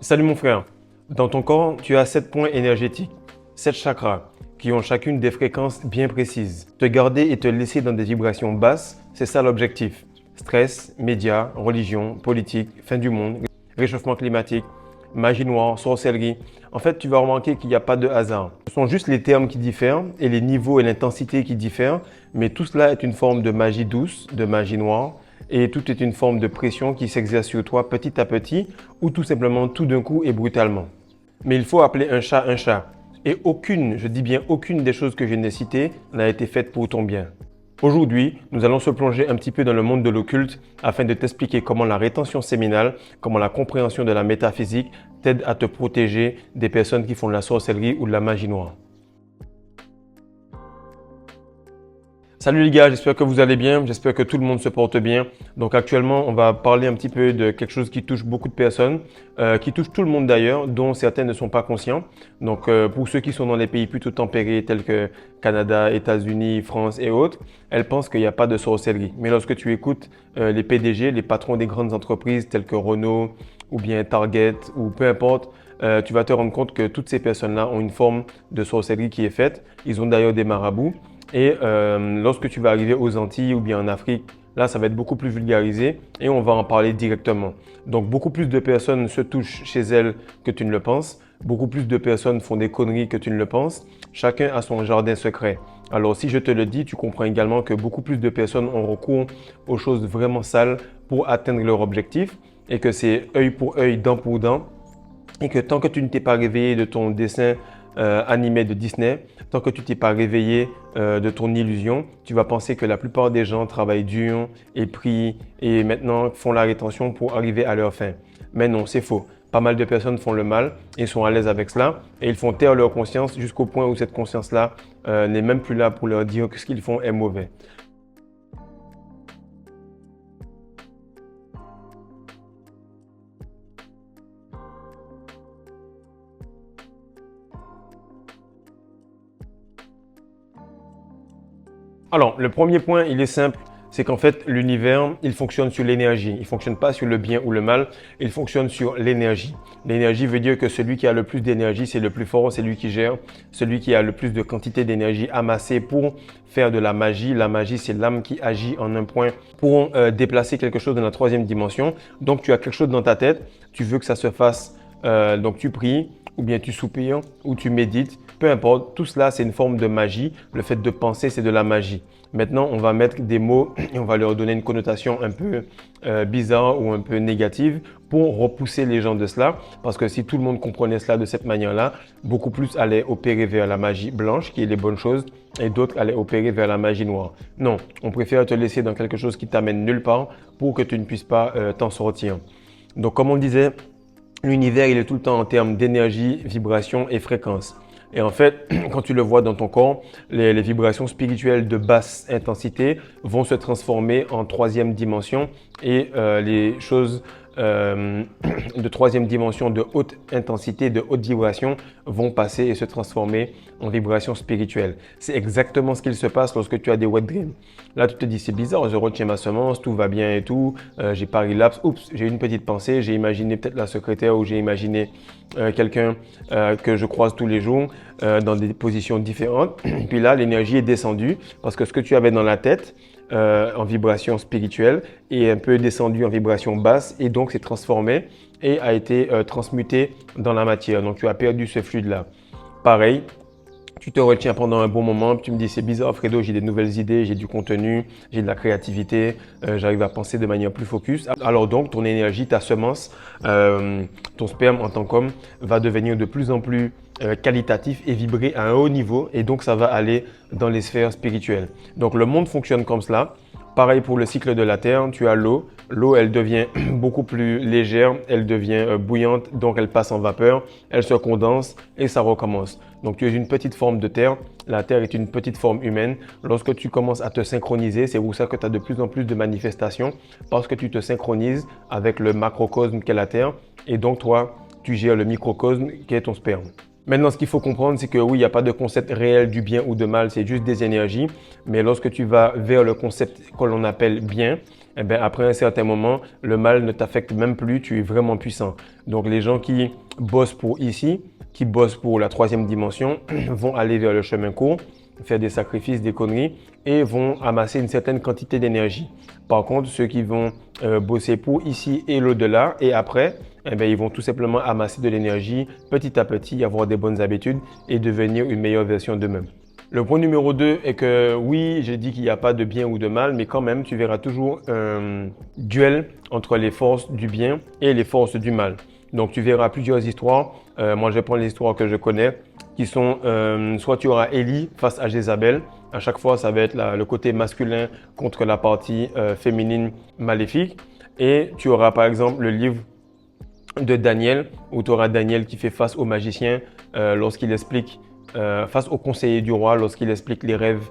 Salut mon frère, dans ton corps, tu as 7 points énergétiques, 7 chakras, qui ont chacune des fréquences bien précises. Te garder et te laisser dans des vibrations basses, c'est ça l'objectif. Stress, médias, religion, politique, fin du monde, réchauffement climatique, magie noire, sorcellerie. En fait, tu vas remarquer qu'il n'y a pas de hasard. Ce sont juste les termes qui diffèrent et les niveaux et l'intensité qui diffèrent, mais tout cela est une forme de magie douce, de magie noire, et tout est une forme de pression qui s'exerce sur toi petit à petit ou tout simplement tout d'un coup et brutalement. Mais il faut appeler un chat un chat. Et aucune, je dis bien aucune des choses que je n'ai citées n'a été faite pour ton bien. Aujourd'hui, nous allons se plonger un petit peu dans le monde de l'occulte afin de t'expliquer comment la rétention séminale, comment la compréhension de la métaphysique t'aide à te protéger des personnes qui font de la sorcellerie ou de la magie noire. Salut les gars, j'espère que vous allez bien, j'espère que tout le monde se porte bien. Donc actuellement, on va parler un petit peu de quelque chose qui touche beaucoup de personnes, qui touche tout le monde d'ailleurs, dont certains ne sont pas conscients. Donc pour ceux qui sont dans les pays plutôt tempérés tels que Canada, États-Unis, France et autres, elles pensent qu'il n'y a pas de sorcellerie. Mais lorsque tu écoutes les PDG, les patrons des grandes entreprises telles que Renault ou bien Target ou peu importe, tu vas te rendre compte que toutes ces personnes-là ont une forme de sorcellerie qui est faite. Ils ont d'ailleurs des marabouts. Et lorsque tu vas arriver aux Antilles ou bien en Afrique, là, ça va être beaucoup plus vulgarisé et on va en parler directement. Donc, beaucoup plus de personnes se touchent chez elles que tu ne le penses. Beaucoup plus de personnes font des conneries que tu ne le penses. Chacun a son jardin secret. Alors, si je te le dis, tu comprends également que beaucoup plus de personnes ont recours aux choses vraiment sales pour atteindre leur objectif et que c'est œil pour œil, dent pour dent. Et que tant que tu ne t'es pas réveillé de ton dessin animé de Disney, tant que tu t'es pas réveillé de ton illusion, tu vas penser que la plupart des gens travaillent dur et prient et maintenant font la rétention pour arriver à leur fin. Mais non, c'est faux. Pas mal de personnes font le mal et sont à l'aise avec cela et ils font taire leur conscience jusqu'au point où cette conscience-là n'est même plus là pour leur dire que ce qu'ils font est mauvais. Alors, le premier point, il est simple, c'est qu'en fait, l'univers, il fonctionne sur l'énergie. Il ne fonctionne pas sur le bien ou le mal, il fonctionne sur l'énergie. L'énergie veut dire que celui qui a le plus d'énergie, c'est le plus fort, c'est lui qui gère. Celui qui a le plus de quantité d'énergie amassée pour faire de la magie. La magie, c'est l'âme qui agit en un point pour déplacer quelque chose dans la troisième dimension. Donc, tu as quelque chose dans ta tête, tu veux que ça se fasse, donc tu pries, ou bien tu soupires, ou tu médites. Peu importe, tout cela, c'est une forme de magie. Le fait de penser, c'est de la magie. Maintenant, on va mettre des mots et on va leur donner une connotation un peu bizarre ou un peu négative pour repousser les gens de cela. Parce que si tout le monde comprenait cela de cette manière-là, beaucoup plus allaient opérer vers la magie blanche, qui est les bonnes choses, et d'autres allaient opérer vers la magie noire. Non, on préfère te laisser dans quelque chose qui t'amène nulle part pour que tu ne puisses pas t'en sortir. Donc, comme on disait, l'univers, il est tout le temps en termes d'énergie, vibration et fréquence. Et en fait, quand tu le vois dans ton corps, les vibrations spirituelles de basse intensité vont se transformer en troisième dimension et les choses de troisième dimension de haute intensité, de haute vibration vont passer et se transformer en vibration spirituelle. C'est exactement ce qu'il se passe lorsque tu as des wet dreams. Là, tu te dis, c'est bizarre, je retiens ma semence, tout va bien et tout, j'ai pas relapse, oups, j'ai une petite pensée, j'ai imaginé peut-être la secrétaire ou j'ai imaginé quelqu'un que je croise tous les jours dans des positions différentes. Puis là, l'énergie est descendue parce que ce que tu avais dans la tête, en vibration spirituelle est un peu descendu en vibration basse et donc s'est transformé et a été transmuté dans la matière. Donc tu as perdu ce fluide-là. Pareil, tu te retiens pendant un bon moment, tu me dis c'est bizarre Fredo, j'ai des nouvelles idées, j'ai du contenu, j'ai de la créativité, j'arrive à penser de manière plus focus. Alors donc ton énergie, ta semence, ton sperme en tant qu'homme va devenir de plus en plus qualitatif et vibrer à un haut niveau et donc ça va aller dans les sphères spirituelles. Donc le monde fonctionne comme cela. Pareil pour le cycle de la Terre, tu as l'eau. L'eau, elle devient beaucoup plus légère, elle devient bouillante, donc elle passe en vapeur, elle se condense et ça recommence. Donc tu es une petite forme de Terre, la Terre est une petite forme humaine. Lorsque tu commences à te synchroniser, c'est pour ça que tu as de plus en plus de manifestations parce que tu te synchronises avec le macrocosme qu'est la Terre et donc toi, tu gères le microcosme qui est ton sperme. Maintenant, ce qu'il faut comprendre, c'est que oui, il n'y a pas de concept réel du bien ou de mal, c'est juste des énergies. Mais lorsque tu vas vers le concept que l'on appelle bien, eh bien, après un certain moment, le mal ne t'affecte même plus, tu es vraiment puissant. Donc les gens qui bossent pour ici, qui bossent pour la troisième dimension, vont aller vers le chemin court, faire des sacrifices, des conneries et vont amasser une certaine quantité d'énergie. Par contre, ceux qui vont bosser pour ici et l'au-delà et après, eh bien, ils vont tout simplement amasser de l'énergie petit à petit, avoir des bonnes habitudes et devenir une meilleure version d'eux-mêmes. Le point numéro 2 est que oui, j'ai dit qu'il n'y a pas de bien ou de mal, mais quand même, tu verras toujours un duel entre les forces du bien et les forces du mal. Donc, tu verras plusieurs histoires. Moi, je vais prendre les histoires que je connais, qui sont soit tu auras Élie face à Jézabel. À chaque fois, ça va être le côté masculin contre la partie féminine maléfique. Et tu auras par exemple le livre de Daniel, où tu auras Daniel qui fait face au magicien lorsqu'il explique face au conseiller du roi lorsqu'il explique les rêves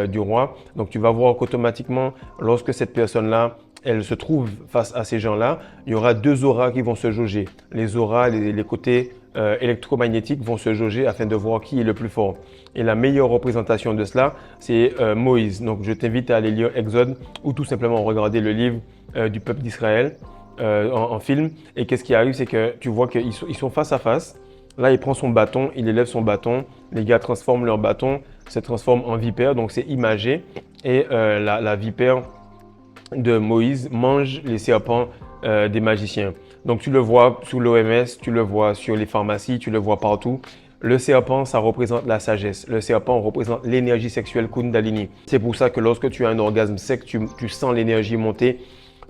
du roi. Donc tu vas voir qu'automatiquement, lorsque cette personne-là, elle se trouve face à ces gens-là, il y aura deux auras qui vont se jauger. Les auras, les côtés électromagnétiques vont se jauger afin de voir qui est le plus fort. Et la meilleure représentation de cela, c'est Moïse. Donc je t'invite à aller lire Exode ou tout simplement regarder le livre du peuple d'Israël en film. Et qu'est-ce qui arrive, c'est que tu vois qu'ils sont face à face. Là, il prend son bâton, il élève son bâton. Les gars transforment leur bâton, se transforment en vipère, donc c'est imagé. Et la vipère de Moïse mange les serpents des magiciens. Donc tu le vois sous l'OMS, tu le vois sur les pharmacies, tu le vois partout. Le serpent, ça représente la sagesse. Le serpent représente l'énergie sexuelle Kundalini. C'est pour ça que lorsque tu as un orgasme sec, tu sens l'énergie monter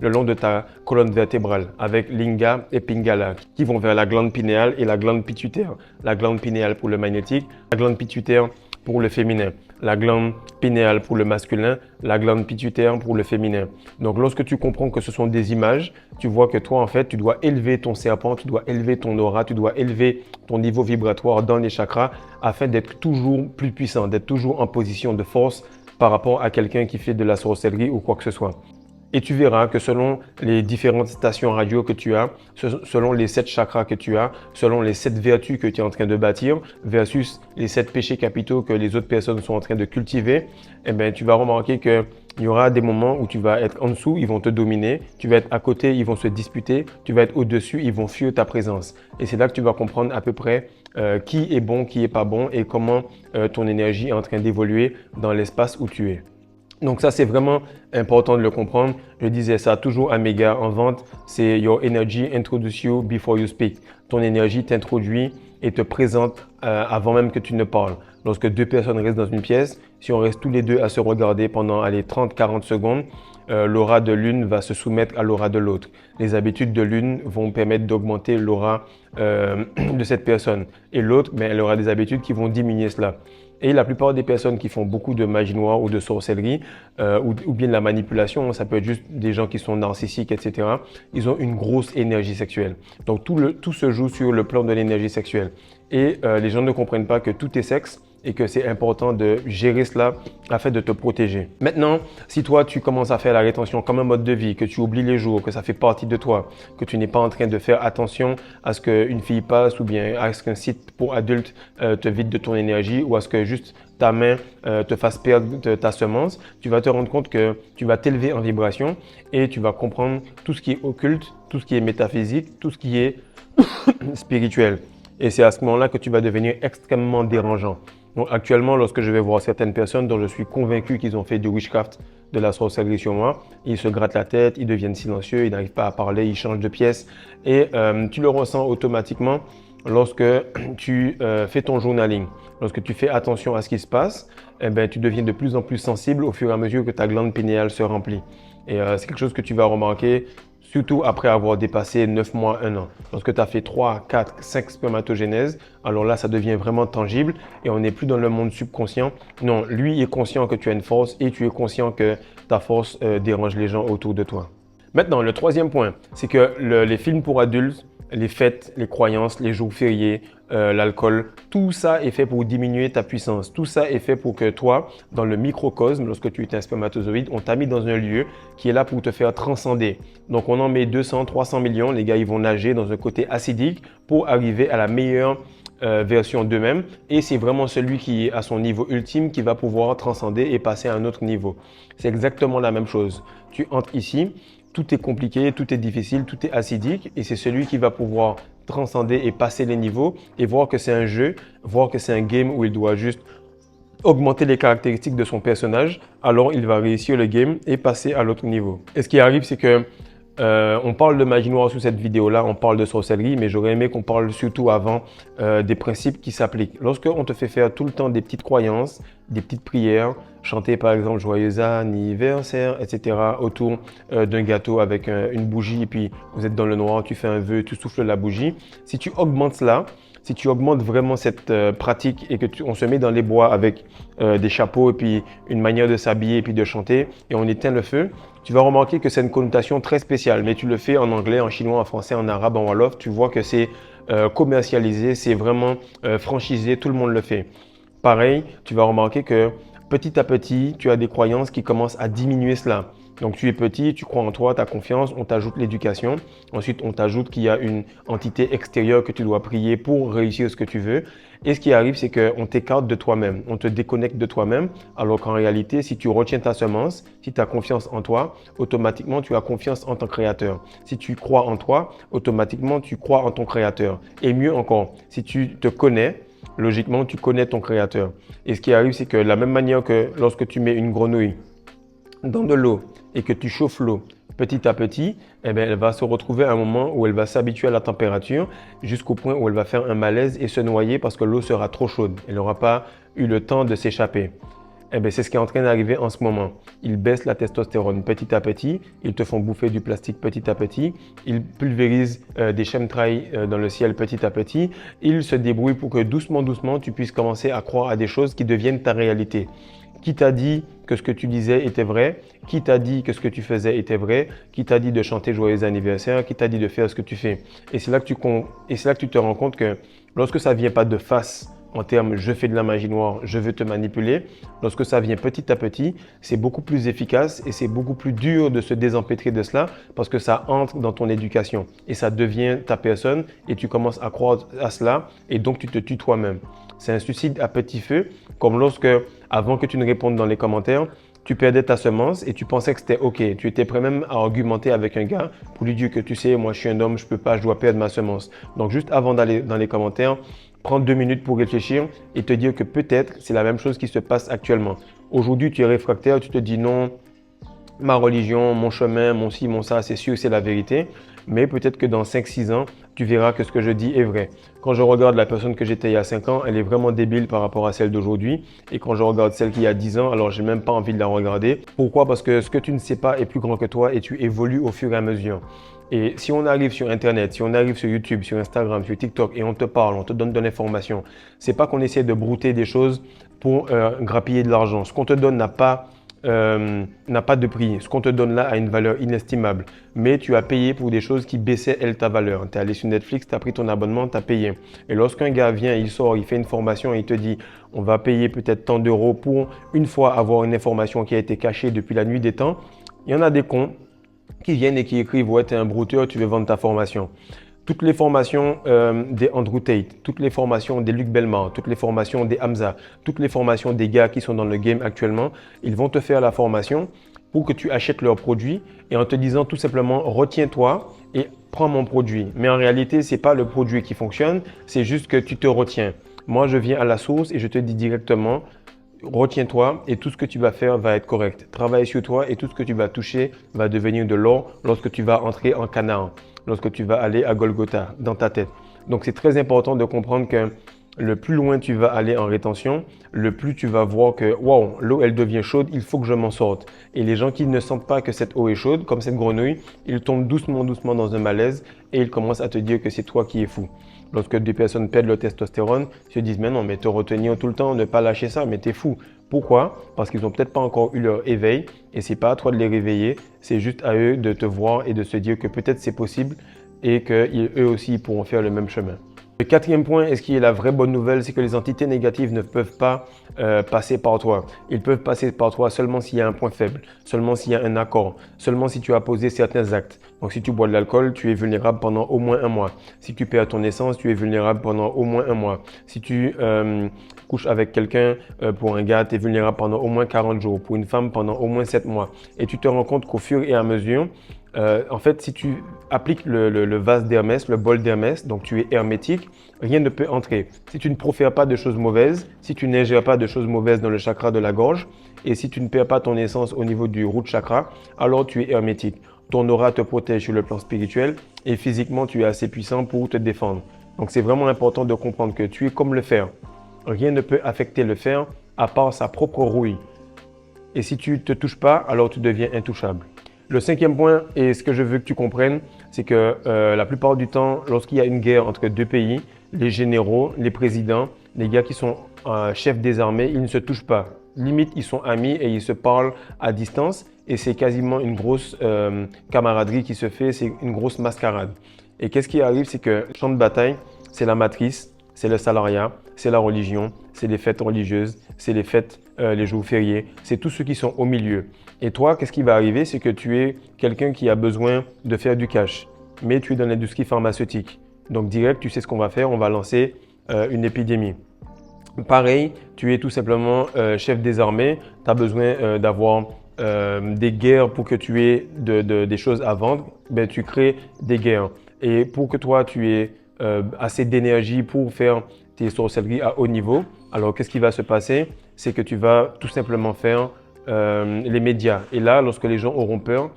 le long de ta colonne vertébrale avec Linga et Pingala qui vont vers la glande pinéale et la glande pituitaire. La glande pinéale pour le magnétique, la glande pituitaire pour le féminin, la glande pinéale pour le masculin, la glande pituitaire pour le féminin. Donc lorsque tu comprends que ce sont des images, tu vois que toi en fait tu dois élever ton serpent, tu dois élever ton aura, tu dois élever ton niveau vibratoire dans les chakras afin d'être toujours plus puissant, d'être toujours en position de force par rapport à quelqu'un qui fait de la sorcellerie ou quoi que ce soit. Et tu verras que selon les différentes stations radio que tu as, selon les 7 chakras que tu as, selon les 7 vertus que tu es en train de bâtir versus les 7 péchés capitaux que les autres personnes sont en train de cultiver, eh bien, tu vas remarquer qu'il y aura des moments où tu vas être en dessous, ils vont te dominer. Tu vas être à côté, ils vont se disputer. Tu vas être au-dessus, ils vont fuir ta présence. Et c'est là que tu vas comprendre à peu près qui est bon, qui est pas bon et comment ton énergie est en train d'évoluer dans l'espace où tu es. Donc ça, c'est vraiment important de le comprendre. Je disais ça toujours à mes gars en vente, c'est Your energy introduce you before you speak. Ton énergie t'introduit et te présente avant même que tu ne parles. Lorsque deux personnes restent dans une pièce, si on reste tous les deux à se regarder pendant 30-40 secondes, l'aura de l'une va se soumettre à l'aura de l'autre. Les habitudes de l'une vont permettre d'augmenter l'aura de cette personne. Et l'autre, elle aura des habitudes qui vont diminuer cela. Et la plupart des personnes qui font beaucoup de magie noire ou de sorcellerie ou bien de la manipulation, ça peut être juste des gens qui sont narcissiques, etc. Ils ont une grosse énergie sexuelle. Donc tout se joue sur le plan de l'énergie sexuelle. Et les gens ne comprennent pas que tout est sexe et que c'est important de gérer cela afin de te protéger. Maintenant, si toi, tu commences à faire la rétention comme un mode de vie, que tu oublies les jours, que ça fait partie de toi, que tu n'es pas en train de faire attention à ce qu'une fille passe ou bien à ce qu'un site pour adultes te vide de ton énergie ou à ce que juste ta main te fasse perdre ta semence, tu vas te rendre compte que tu vas t'élever en vibration et tu vas comprendre tout ce qui est occulte, tout ce qui est métaphysique, tout ce qui est spirituel. Et c'est à ce moment-là que tu vas devenir extrêmement dérangeant. Donc actuellement, lorsque je vais voir certaines personnes dont je suis convaincu qu'ils ont fait du witchcraft, de la sorcellerie sur moi, ils se grattent la tête, ils deviennent silencieux, ils n'arrivent pas à parler, ils changent de pièce. Et tu le ressens automatiquement lorsque tu fais ton journaling. Lorsque tu fais attention à ce qui se passe, eh ben, tu deviens de plus en plus sensible au fur et à mesure que ta glande pinéale se remplit. Et c'est quelque chose que tu vas remarquer surtout après avoir dépassé 9 mois, 1 an. Lorsque tu as fait 3, 4, 5 spermatogénèses, alors là, ça devient vraiment tangible et on n'est plus dans le monde subconscient. Non, lui est conscient que tu as une force et tu es conscient que ta force dérange les gens autour de toi. Maintenant, le troisième point, c'est que les films pour adultes, les fêtes, les croyances, les jours fériés, l'alcool, tout ça est fait pour diminuer ta puissance. Tout ça est fait pour que toi, dans le microcosme, lorsque tu es un spermatozoïde, on t'a mis dans un lieu qui est là pour te faire transcender. Donc, on en met 200, 300 millions. Les gars, ils vont nager dans un côté acidique pour arriver à la meilleure version d'eux-mêmes et c'est vraiment celui qui est à son niveau ultime qui va pouvoir transcender et passer à un autre niveau. C'est exactement la même chose. Tu entres ici, tout est compliqué, tout est difficile, tout est acidique et c'est celui qui va pouvoir transcender et passer les niveaux et voir que c'est un jeu, voir que c'est un game où il doit juste augmenter les caractéristiques de son personnage, alors il va réussir le game et passer à l'autre niveau. Et ce qui arrive, c'est que on parle de magie noire sous cette vidéo-là, on parle de sorcellerie, mais j'aurais aimé qu'on parle surtout avant des principes qui s'appliquent. Lorsqu'on te fait faire tout le temps des petites croyances, des petites prières, chanter par exemple joyeux anniversaire, etc. autour d'un gâteau avec une bougie, et puis vous êtes dans le noir, tu fais un vœu, tu souffles la bougie. Si tu augmentes cela, si tu augmentes vraiment cette pratique et que on se met dans les bois avec des chapeaux et puis une manière de s'habiller et puis de chanter et on éteint le feu, tu vas remarquer que c'est une connotation très spéciale. Mais tu le fais en anglais, en chinois, en français, en arabe, en wolof, tu vois que c'est commercialisé, c'est vraiment franchisé, tout le monde le fait. Pareil, tu vas remarquer que petit à petit, tu as des croyances qui commencent à diminuer cela. Donc tu es petit, tu crois en toi, tu as confiance, on t'ajoute l'éducation. Ensuite, on t'ajoute qu'il y a une entité extérieure que tu dois prier pour réussir ce que tu veux. Et ce qui arrive, c'est qu'on t'écarte de toi-même, on te déconnecte de toi-même. Alors qu'en réalité, si tu retiens ta semence, si tu as confiance en toi, automatiquement, tu as confiance en ton créateur. Si tu crois en toi, automatiquement, tu crois en ton créateur. Et mieux encore, si tu te connais, logiquement, tu connais ton créateur. Et ce qui arrive, c'est que de la même manière que lorsque tu mets une grenouille dans de l'eau et que tu chauffes l'eau petit à petit, eh bien, elle va se retrouver à un moment où elle va s'habituer à la température jusqu'au point où elle va faire un malaise et se noyer parce que l'eau sera trop chaude. Elle n'aura pas eu le temps de s'échapper. Eh bien, c'est ce qui est en train d'arriver en ce moment. Ils baissent la testostérone petit à petit, ils te font bouffer du plastique petit à petit, ils pulvérisent des chemtrails dans le ciel petit à petit, ils se débrouillent pour que doucement, doucement, tu puisses commencer à croire à des choses qui deviennent ta réalité. Qui t'a dit que ce que tu disais était vrai? Qui t'a dit que ce que tu faisais était vrai? Qui t'a dit de chanter joyeux anniversaire? Qui t'a dit de faire ce que tu fais? Et c'est là que tu te rends compte que lorsque ça ne vient pas de face, en termes je fais de la magie noire, je veux te manipuler, lorsque ça vient petit à petit, c'est beaucoup plus efficace et c'est beaucoup plus dur de se désempêtrer de cela parce que ça entre dans ton éducation et ça devient ta personne et tu commences à croire à cela et donc tu te tues toi-même. C'est un suicide à petit feu, comme lorsque, avant que tu ne répondes dans les commentaires, tu perdais ta semence et tu pensais que c'était OK. Tu étais prêt même à argumenter avec un gars pour lui dire que tu sais, moi je suis un homme, je ne peux pas, je dois perdre ma semence. Donc juste avant d'aller dans les commentaires, prends 2 minutes pour réfléchir et te dire que peut-être c'est la même chose qui se passe actuellement. Aujourd'hui, tu es réfractaire, tu te dis non, ma religion, mon chemin, mon ci, mon ça, c'est sûr, c'est la vérité. Mais peut-être que dans 5-6 ans, tu verras que ce que je dis est vrai. Quand je regarde la personne que j'étais il y a 5 ans, elle est vraiment débile par rapport à celle d'aujourd'hui. Et quand je regarde celle qui a 10 ans, alors j'ai même pas envie de la regarder. Pourquoi? Parce que ce que tu ne sais pas est plus grand que toi et tu évolues au fur et à mesure. Et si on arrive sur Internet, si on arrive sur YouTube, sur Instagram, sur TikTok et on te parle, on te donne de l'information, c'est pas qu'on essaie de brouter des choses pour grappiller de l'argent. Ce qu'on te donne n'a pas de prix. Ce qu'on te donne là a une valeur inestimable. Mais tu as payé pour des choses qui baissaient, elles, ta valeur. Tu es allé sur Netflix, tu as pris ton abonnement, tu as payé. Et lorsqu'un gars vient, il sort, il fait une formation et il te dit on va payer peut-être tant d'euros pour une fois avoir une information qui a été cachée depuis la nuit des temps, il y en a des cons qui viennent et qui écrivent ouais, tu es un brouteur, tu veux vendre ta formation. Toutes les formations des Andrew Tate, toutes les formations des Luc Bellemare, toutes les formations des Hamza, toutes les formations des gars qui sont dans le game actuellement, ils vont te faire la formation pour que tu achètes leurs produits et en te disant tout simplement retiens-toi et prends mon produit. Mais en réalité, ce n'est pas le produit qui fonctionne, c'est juste que tu te retiens. Moi, je viens à la source et je te dis directement retiens-toi et tout ce que tu vas faire va être correct. Travaille sur toi et tout ce que tu vas toucher va devenir de l'or lorsque tu vas entrer en Canaan, lorsque tu vas aller à Golgotha dans ta tête. Donc, c'est très important de comprendre que le plus loin tu vas aller en rétention, le plus tu vas voir que wow, l'eau elle devient chaude, il faut que je m'en sorte. Et les gens qui ne sentent pas que cette eau est chaude, comme cette grenouille, ils tombent doucement, doucement dans un malaise et ils commencent à te dire que c'est toi qui es fou. Lorsque des personnes perdent leur testostérone, ils se disent mais non, mais te retenir tout le temps, ne pas lâcher ça, mais t'es fou. Pourquoi? Parce qu'ils n'ont peut-être pas encore eu leur éveil et c'est pas à toi de les réveiller, c'est juste à eux de te voir et de se dire que peut-être c'est possible et qu'eux aussi pourront faire le même chemin. Le quatrième point, et ce qui est la vraie bonne nouvelle, c'est que les entités négatives ne peuvent pas passer par toi. Ils peuvent passer par toi seulement s'il y a un point faible, seulement s'il y a un accord, seulement si tu as posé certains actes. Donc si tu bois de l'alcool, tu es vulnérable pendant au moins un mois. Si tu perds ton essence, tu es vulnérable pendant au moins un mois. Si tu couches avec quelqu'un, pour un gars, tu es vulnérable pendant au moins 40 jours. Pour une femme, pendant au moins 7 mois. Et tu te rends compte qu'au fur et à mesure, en fait, si tu appliques le vase d'Hermès, le bol d'Hermès, donc tu es hermétique, rien ne peut entrer. Si tu ne profères pas de choses mauvaises, si tu n'ingères pas de choses mauvaises dans le chakra de la gorge, et si tu ne perds pas ton essence au niveau du root chakra, alors tu es hermétique. Ton aura te protège sur le plan spirituel et physiquement, tu es assez puissant pour te défendre. Donc, c'est vraiment important de comprendre que tu es comme le fer. Rien ne peut affecter le fer à part sa propre rouille. Et si tu ne te touches pas, alors tu deviens intouchable. Le cinquième point, et ce que je veux que tu comprennes, c'est que la plupart du temps, lorsqu'il y a une guerre entre deux pays, les généraux, les présidents, les gars qui sont chefs des armées, ils ne se touchent pas. Limite, ils sont amis et ils se parlent à distance et c'est quasiment une grosse camaraderie qui se fait, c'est une grosse mascarade. Et qu'est-ce qui arrive, c'est que le champ de bataille, c'est la matrice, c'est le salariat, c'est la religion, c'est les fêtes religieuses, c'est les fêtes, les jours fériés, c'est tous ceux qui sont au milieu. Et toi, qu'est-ce qui va arriver? C'est que tu es quelqu'un qui a besoin de faire du cash, mais tu es dans l'industrie pharmaceutique. Donc direct, tu sais ce qu'on va faire, on va lancer une épidémie. Pareil, tu es tout simplement chef des armées, tu as besoin d'avoir des guerres pour que tu aies des choses à vendre, ben, tu crées des guerres. Et pour que toi, tu aies assez d'énergie pour faire tes sorcelleries à haut niveau, alors qu'est-ce qui va se passer? C'est que tu vas tout simplement faire les médias. Et là, lorsque les gens auront peur,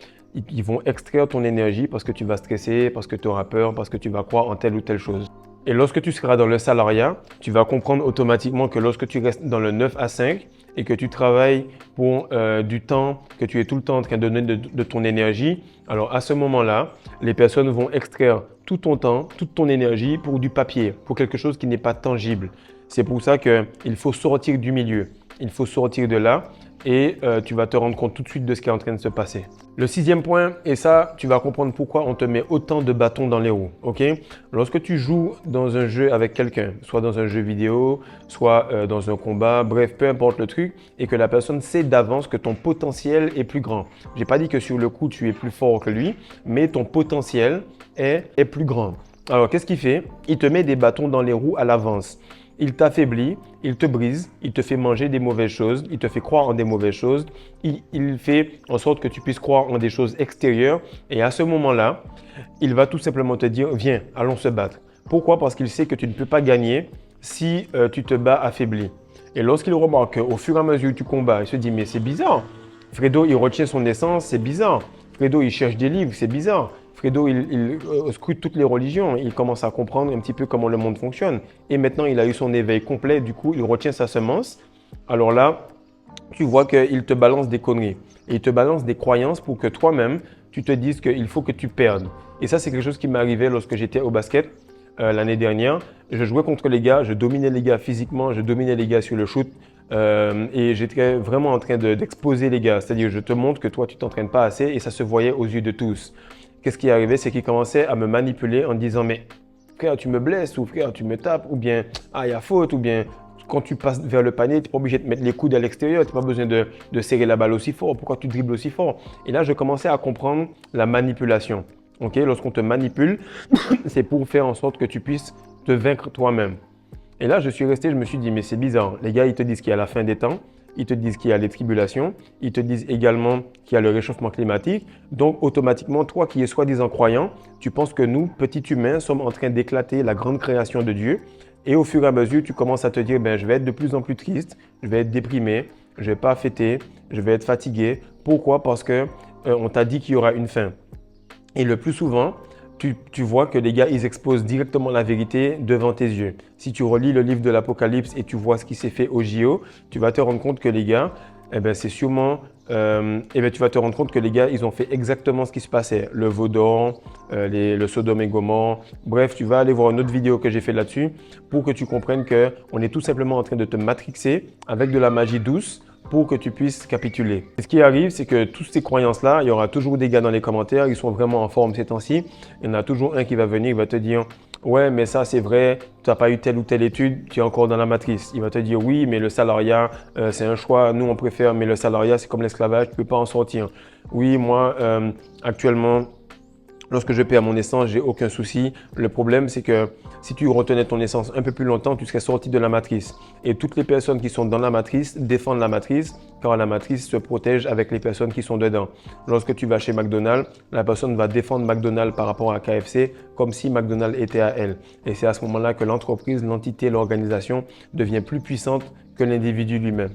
ils vont extraire ton énergie parce que tu vas stresser, parce que tu auras peur, parce que tu vas croire en telle ou telle chose. Et lorsque tu seras dans le salariat, tu vas comprendre automatiquement que lorsque tu restes dans le 9 à 5 et que tu travailles pour du temps, que tu es tout le temps en train de donner de ton énergie, alors à ce moment-là, les personnes vont extraire tout ton temps, toute ton énergie pour du papier, pour quelque chose qui n'est pas tangible. C'est pour ça qu'il faut sortir du milieu, il faut sortir de là et tu vas te rendre compte tout de suite de ce qui est en train de se passer. Le sixième point, et ça, tu vas comprendre pourquoi on te met autant de bâtons dans les roues. Ok? Lorsque tu joues dans un jeu avec quelqu'un, soit dans un jeu vidéo, soit dans un combat, bref, peu importe le truc, et que la personne sait d'avance que ton potentiel est plus grand. J'ai pas dit que sur le coup, tu es plus fort que lui, mais ton potentiel est plus grand. Alors, qu'est-ce qu'il fait? Il te met des bâtons dans les roues à l'avance. Il t'affaiblit, il te brise, il te fait manger des mauvaises choses, il te fait croire en des mauvaises choses, il fait en sorte que tu puisses croire en des choses extérieures et à ce moment-là, il va tout simplement te dire « Viens, allons se battre ». Pourquoi? Parce qu'il sait que tu ne peux pas gagner si tu te bats affaibli. Et lorsqu'il remarque qu'au fur et à mesure que tu combats, il se dit « Mais c'est bizarre, Fredo il retient son essence, c'est bizarre, Fredo il cherche des livres, c'est bizarre ». Fredo, il scrute toutes les religions, il commence à comprendre un petit peu comment le monde fonctionne. Et maintenant, il a eu son éveil complet, du coup, il retient sa semence. Alors là, tu vois qu'il te balance des conneries. Et il te balance des croyances pour que toi-même, tu te dises qu'il faut que tu perdes. Et ça, c'est quelque chose qui m'est arrivé lorsque j'étais au basket l'année dernière. Je jouais contre les gars, je dominais les gars physiquement, je dominais les gars sur le shoot. Et j'étais vraiment en train d'exposer les gars. C'est-à-dire, je te montre que toi, tu t'entraînes pas assez et ça se voyait aux yeux de tous. Qu'est-ce qui est arrivé? C'est qu'il commençait à me manipuler en disant « Mais frère, tu me blesses » ou « Frère, tu me tapes » ou bien « Ah, il y a faute » ou bien « Quand tu passes vers le panier, tu n'es pas obligé de mettre les coudes à l'extérieur, tu n'as pas besoin de serrer la balle aussi fort. Pourquoi tu dribbles aussi fort ?» Et là, je commençais à comprendre la manipulation. Okay? Lorsqu'on te manipule, c'est pour faire en sorte que tu puisses te vaincre toi-même. Et là, je suis resté, je me suis dit « Mais c'est bizarre. Les gars, ils te disent qu'il y a la fin des temps. » Ils te disent qu'il y a les tribulations, ils te disent également qu'il y a le réchauffement climatique. Donc, automatiquement, toi qui es soi-disant croyant, tu penses que nous, petits humains, sommes en train d'éclater la grande création de Dieu. Et au fur et à mesure, tu commences à te dire, je vais être de plus en plus triste, je vais être déprimé, je ne vais pas fêter, je vais être fatigué. Pourquoi? Parce qu'on t'a dit qu'il y aura une fin. Et le plus souvent, tu vois que les gars, ils exposent directement la vérité devant tes yeux. Si tu relis le livre de l'Apocalypse et tu vois ce qui s'est fait au JO, tu vas te rendre compte que les gars, c'est sûrement, tu vas te rendre compte que les gars, ils ont fait exactement ce qui se passait. Le veau d'or, le Sodome et Gomorrhe. Bref, tu vas aller voir une autre vidéo que j'ai fait là-dessus pour que tu comprennes qu'on est tout simplement en train de te matrixer avec de la magie douce pour que tu puisses capituler. Et ce qui arrive, c'est que toutes ces croyances-là, il y aura toujours des gars dans les commentaires, ils sont vraiment en forme ces temps-ci. Il y en a toujours un qui va venir, il va te dire ouais, mais ça c'est vrai, tu n'as pas eu telle ou telle étude, tu es encore dans la matrice. Il va te dire oui, mais le salariat, c'est un choix, nous on préfère, mais le salariat c'est comme l'esclavage, tu ne peux pas en sortir. Oui, moi actuellement, lorsque je paie à mon essence, j'ai aucun souci. Le problème, c'est que si tu retenais ton essence un peu plus longtemps, tu serais sorti de la matrice. Et toutes les personnes qui sont dans la matrice défendent la matrice, car la matrice se protège avec les personnes qui sont dedans. Lorsque tu vas chez McDonald's, la personne va défendre McDonald's par rapport à KFC, comme si McDonald's était à elle. Et c'est à ce moment-là que l'entreprise, l'entité, l'organisation devient plus puissante que l'individu lui-même.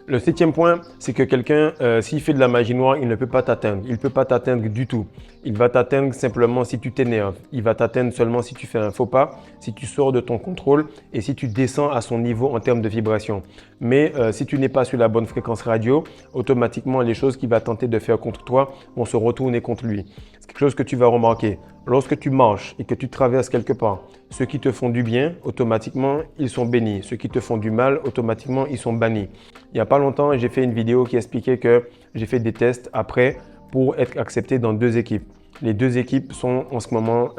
Le septième point, c'est que quelqu'un, s'il fait de la magie noire, il ne peut pas t'atteindre. Il ne peut pas t'atteindre du tout. Il va t'atteindre simplement si tu t'énerves. Il va t'atteindre seulement si tu fais un faux pas, si tu sors de ton contrôle et si tu descends à son niveau en termes de vibration. Mais si tu n'es pas sur la bonne fréquence radio, automatiquement, les choses qu'il va tenter de faire contre toi vont se retourner contre lui. C'est quelque chose que tu vas remarquer. Lorsque tu marches et que tu traverses quelque part, ceux qui te font du bien, automatiquement, ils sont bénis. Ceux qui te font du mal, automatiquement, ils sont bannis. Il n'y a pas longtemps, j'ai fait une vidéo qui expliquait que j'ai fait des tests après pour être accepté dans 2 équipes. Les 2 équipes sont en ce moment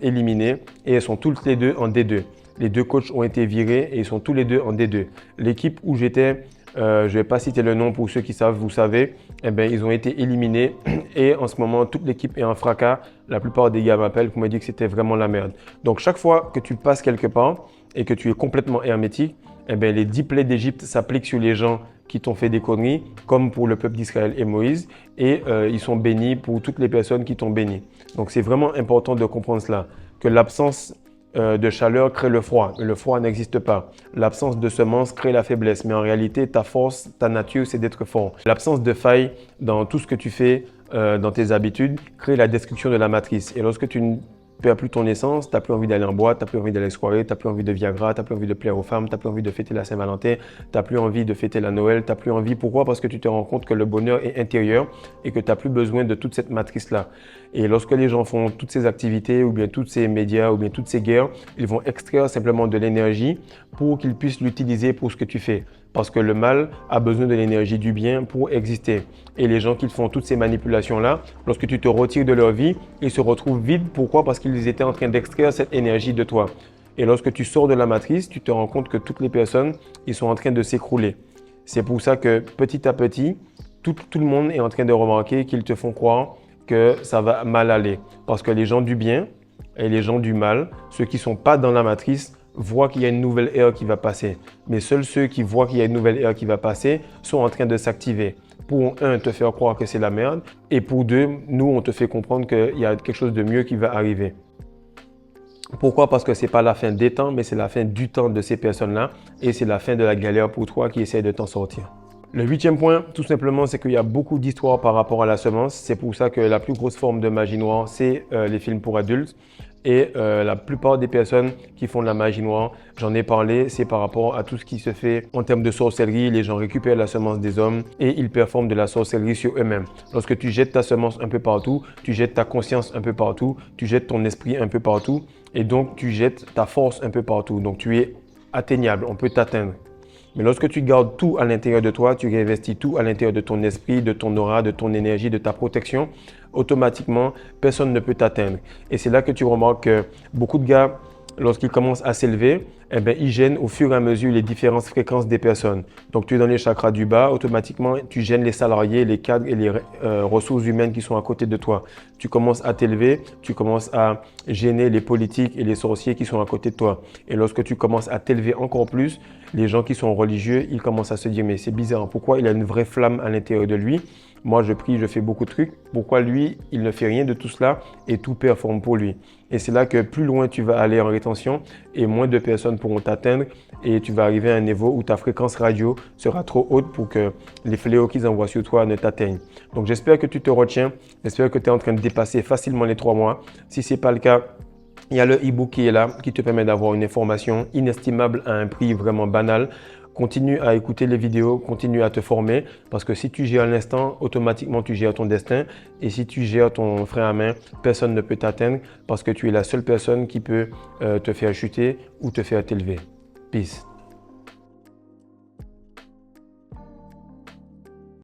éliminées et elles sont toutes les 2 en D2. Les 2 coachs ont été virés et ils sont tous les 2 en D2. L'équipe où j'étais, je ne vais pas citer le nom pour ceux qui savent, vous savez, eh bien, ils ont été éliminés et en ce moment, toute l'équipe est en fracas. La plupart des gars m'appellent pour me dire que c'était vraiment la merde. Donc, chaque fois que tu passes quelque part et que tu es complètement hermétique, eh bien, les 10 plaies d'Égypte s'appliquent sur les gens qui t'ont fait des conneries, comme pour le peuple d'Israël et Moïse, et ils sont bénis pour toutes les personnes qui t'ont béni. Donc, c'est vraiment important de comprendre cela, que l'absence de chaleur crée le froid. Le froid n'existe pas. L'absence de semences crée la faiblesse. Mais en réalité, ta force, ta nature, c'est d'être fort. L'absence de failles dans tout ce que tu fais, dans tes habitudes, crée la destruction de la matrice. Et lorsque tu ne perds plus ton essence, tu n'as plus envie d'aller en boîte, tu n'as plus envie d'aller soirée, tu n'as plus envie de Viagra, tu n'as plus envie de plaire aux femmes, tu n'as plus envie de fêter la Saint-Valentin, tu n'as plus envie de fêter la Noël, tu n'as plus envie. Pourquoi? Parce que tu te rends compte que le bonheur est intérieur et que tu n'as plus besoin de toute cette matrice-là. Et lorsque les gens font toutes ces activités ou bien tous ces médias ou bien toutes ces guerres, ils vont extraire simplement de l'énergie pour qu'ils puissent l'utiliser pour ce que tu fais. Parce que le mal a besoin de l'énergie du bien pour exister. Et les gens qui font toutes ces manipulations-là, lorsque tu te retires de leur vie, ils se retrouvent vides. Pourquoi? Parce qu'ils étaient en train d'extraire cette énergie de toi. Et lorsque tu sors de la matrice, tu te rends compte que toutes les personnes, ils sont en train de s'écrouler. C'est pour ça que petit à petit, tout le monde est en train de remarquer qu'ils te font croire que ça va mal aller. Parce que les gens du bien et les gens du mal, ceux qui ne sont pas dans la matrice, voient qu'il y a une nouvelle ère qui va passer. Mais seuls ceux qui voient qu'il y a une nouvelle ère qui va passer sont en train de s'activer. Pour un, te faire croire que c'est la merde. Et pour deux, nous, on te fait comprendre qu'il y a quelque chose de mieux qui va arriver. Pourquoi? Parce que ce n'est pas la fin des temps, mais c'est la fin du temps de ces personnes-là. Et c'est la fin de la galère pour toi qui essaie de t'en sortir. Le 8e point, tout simplement, c'est qu'il y a beaucoup d'histoires par rapport à la semence. C'est pour ça que la plus grosse forme de magie noire, c'est les films pour adultes. Et la plupart des personnes qui font de la magie noire, j'en ai parlé, c'est par rapport à tout ce qui se fait en termes de sorcellerie. Les gens récupèrent la semence des hommes et ils performent de la sorcellerie sur eux-mêmes. Lorsque tu jettes ta semence un peu partout, tu jettes ta conscience un peu partout, tu jettes ton esprit un peu partout et donc tu jettes ta force un peu partout. Donc tu es atteignable, on peut t'atteindre. Mais lorsque tu gardes tout à l'intérieur de toi, tu réinvestis tout à l'intérieur de ton esprit, de ton aura, de ton énergie, de ta protection, automatiquement, personne ne peut t'atteindre. Et c'est là que tu remarques que beaucoup de gars, lorsqu'ils commencent à s'élever, eh bien, ils gênent au fur et à mesure les différentes fréquences des personnes. Donc, tu es dans les chakras du bas, automatiquement, tu gênes les salariés, les cadres et les ressources humaines qui sont à côté de toi. Tu commences à t'élever, tu commences à gêner les politiques et les sorciers qui sont à côté de toi. Et lorsque tu commences à t'élever encore plus, les gens qui sont religieux, ils commencent à se dire « mais c'est bizarre, pourquoi il a une vraie flamme à l'intérieur de lui ? Moi, je prie, je fais beaucoup de trucs. Pourquoi lui, il ne fait rien de tout cela et tout performe pour lui ?» Et c'est là que plus loin tu vas aller en rétention et moins de personnes pourront t'atteindre et tu vas arriver à un niveau où ta fréquence radio sera trop haute pour que les fléaux qu'ils envoient sur toi ne t'atteignent. Donc, j'espère que tu te retiens. J'espère que tu es en train de dépasser facilement les 3 mois. Si ce n'est pas le cas, il y a le e-book qui est là, qui te permet d'avoir une information inestimable à un prix vraiment banal. Continue à écouter les vidéos, continue à te former parce que si tu gères l'instant, automatiquement tu gères ton destin et si tu gères ton frein à main, personne ne peut t'atteindre parce que tu es la seule personne qui peut te faire chuter ou te faire t'élever. Peace.